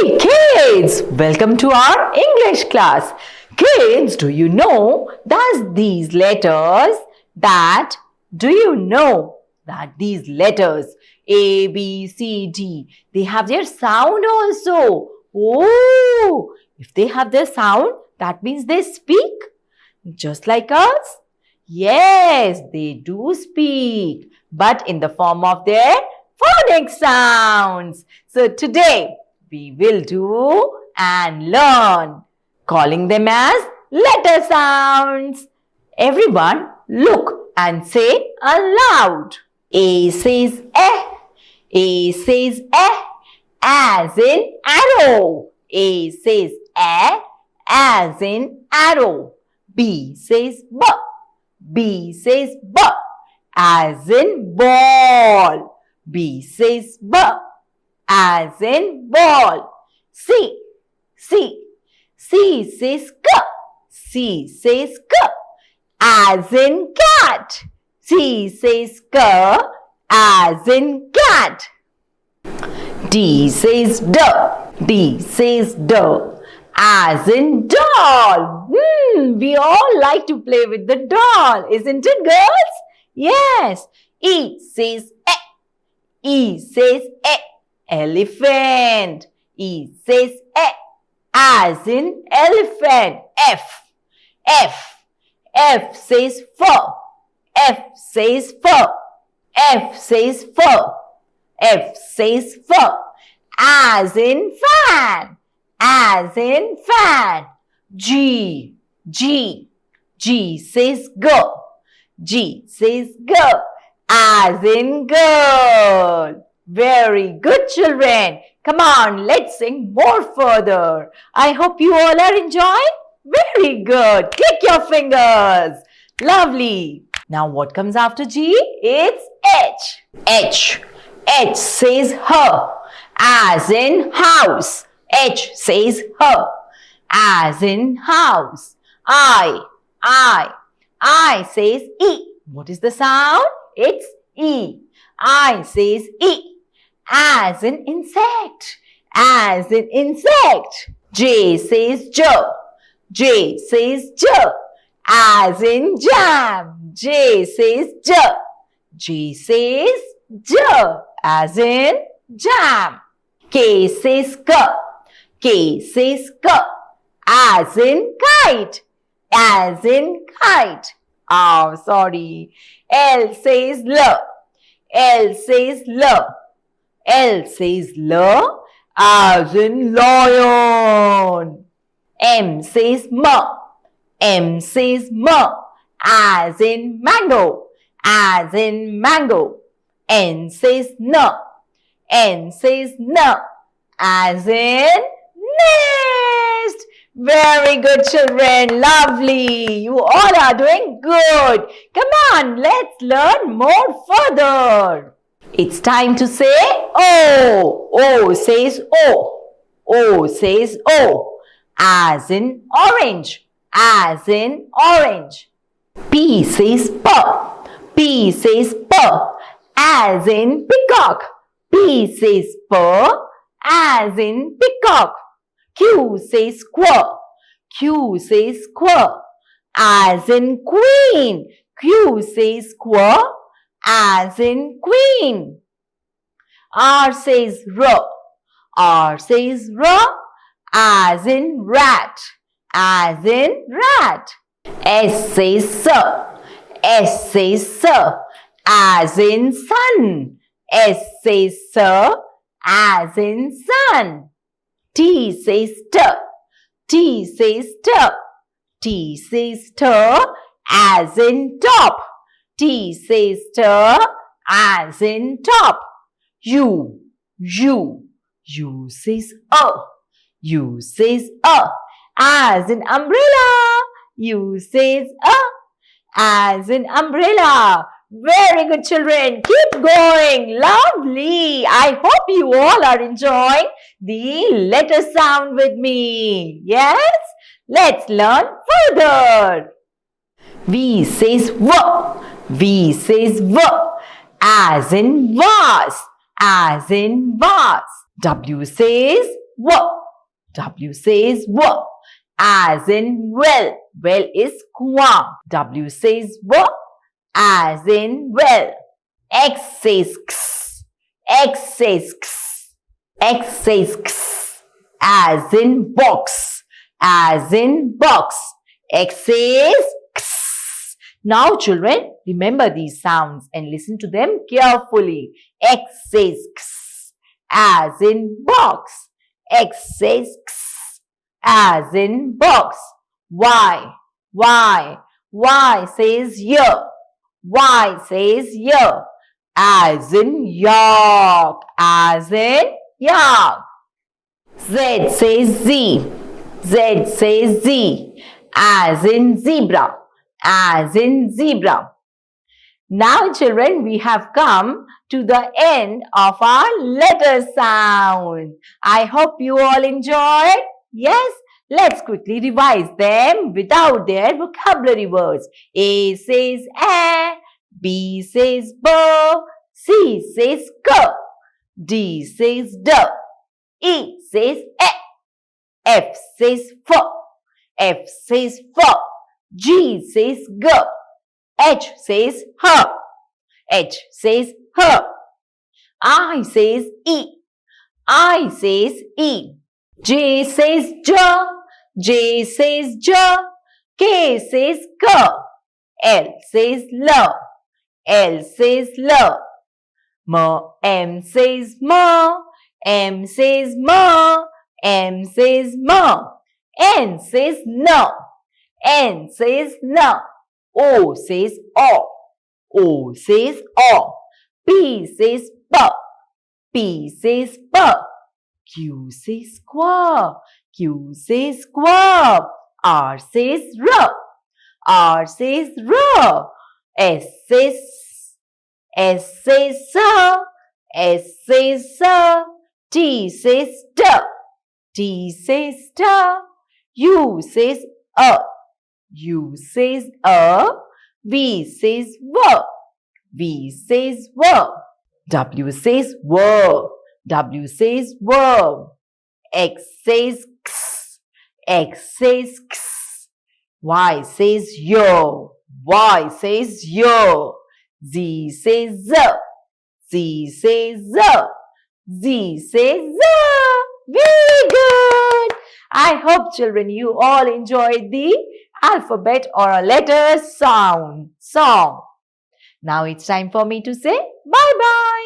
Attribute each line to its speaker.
Speaker 1: Hey kids, welcome to our English class. Kids, do you know that these letters A, B, C, D, they have their sound also. Oh, if they have their sound, that means they speak just like us. Yes, they do speak, but in the form of their phonic sounds. So today we will do and learn calling them as letter sounds. Everyone look and say aloud. A says eh. A says eh as in arrow. A says eh as in arrow. B says b. B says b as in ball. B says b as in ball. C says k. C says k as in cat. C says k as in cat. D says d. D says d as in doll. We all like to play with the doll, isn't it, girls? Yes. E says e. E says e. Elephant. E says e as in elephant. F. F says fur. F says fur. F says fur. F says fur as in fan. As in fan. G says go. G says go as in girl. Very good, children. Come on, let's sing more further. I hope you all are enjoying. Very good. Click your fingers. Lovely. Now what comes after G? It's H. H says her as in house. H says her as in house. I says E. What is the sound? It's E. I says E as in insect. As in insect. J says Joe. J says Joe as in jam. J says Joe. J says Joe as in jam. K says K. K says K as in kite. As in kite. Oh, sorry. L says L. L says L. L says L as in lion. M says M. M says M as in mango. As in mango. N says N. N says N as in nest. Very good, children. Lovely. You all are doing good. Come on, let's learn more further. It's time to say O. O says O. O says O as in orange. As in orange. P says P. P says P as in peacock. P says P as in peacock. Q says Q. Q says Q as in queen. Q says Q as in queen. R says R. R says R as in rat. As in rat. S says Sir. S says Sir as in sun. S says Sir as in sun. T says T. T says T. T says T as in top. T says T as in top. U. U says U says as in umbrella. U says as in umbrella. Very good, children. Keep going. Lovely. I hope you all are enjoying the letter sound with me. Yes? Let's learn further. V says V. V says V as in vase. As in vase. W says W. W says W. As in well. Well is qua. W says W. As in well. X says X. X says X. X says X. As in box. As in box. X says X. Now children, remember these sounds and listen to them carefully. X says X. As in box. X says X. As in box. Y. Y. Y says Y. Y says Y. As in York. As in York. Z says Z. Z says Z. As in zebra. As in zebra. Now children, we have come to the end of our letter sound. I hope you all enjoyed. Yes? Let's quickly revise them without their vocabulary words. A says A, B says B, C says K, D says D, E says E, F says F, F says F, G says G, H says H, H says H, I says E, I says E, J says J, J says J, K says K, L says L, L says L, M says M, M says M, M says M, N says N, N says N, O says O, O says O, P says P, P says P, Q says Q, Q says Q, R says R, R says R, S says S says S, S says S, T says T, T says T, U says U says V says V, V says V, W says W, W says W, X says X, X says X, Y says Yo, Y says Yo, Z says Z, Z says Z, Z says Z. Very good. I hope children you all enjoyed the alphabet or a letter sound song. Now it's time for me to say bye-bye.